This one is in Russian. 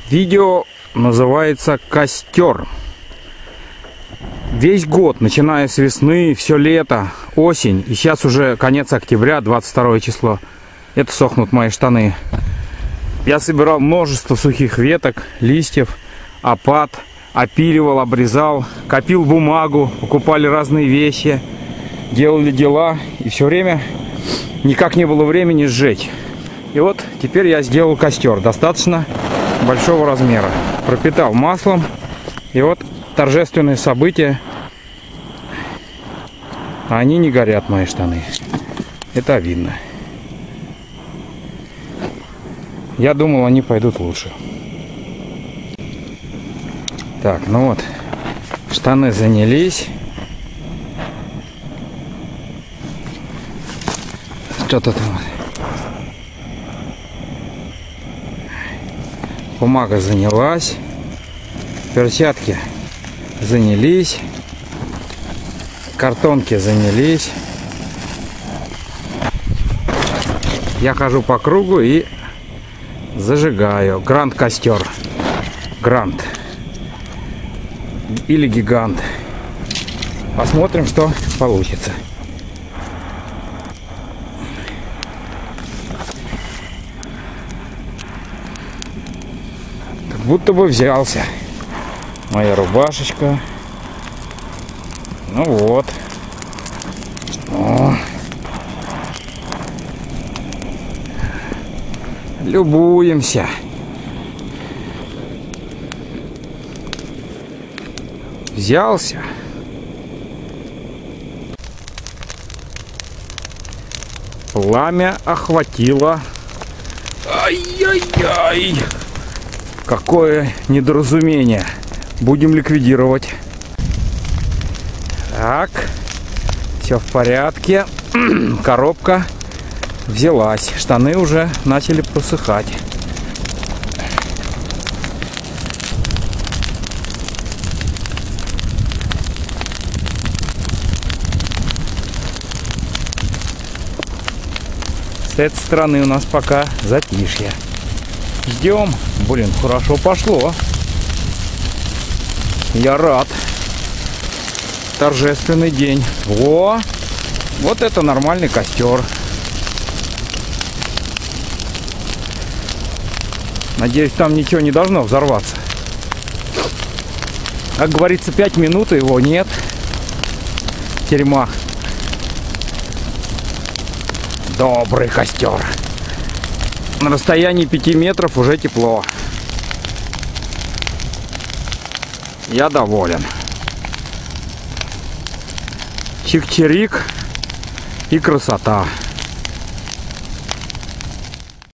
Видео называется «Костер». Весь год, начиная с весны, все лето, осень, и сейчас уже конец октября, 22 число, это сохнут мои штаны. Я собирал множество сухих веток, листьев, опад, опиливал, обрезал, копил бумагу, покупали разные вещи, делали дела, и все время никак не было времени сжечь. И вот теперь я сделал костер достаточно большого размера, пропитал маслом, и вот торжественное событие. Они не горят, мои штаны. Это видно. Я думал, они пойдут лучше. Так, ну вот, штаны занялись. Что-то там. Бумага занялась. Перчатки занялись. Картонки занялись. Я хожу по кругу и зажигаю. Гранд костер. Гранд. Или гигант. Посмотрим, что получится. Как будто бы взялся. Моя рубашечка. Ну вот. О. Любуемся. Взялся. Пламя охватило. Ай-яй-яй! Какое недоразумение. Будем ликвидировать. Так. Все в порядке. Коробка взялась. Штаны уже начали просыхать. С этой стороны у нас пока затишье. Ждем. Блин, хорошо пошло. Я рад. Торжественный день. Во! Вот это нормальный костер. Надеюсь, там ничего не должно взорваться. Как говорится, 5 минут, и его нет. Тюрьма. Добрый костер. На расстоянии 5 метров уже тепло. Я доволен. Чик-чирик и красота.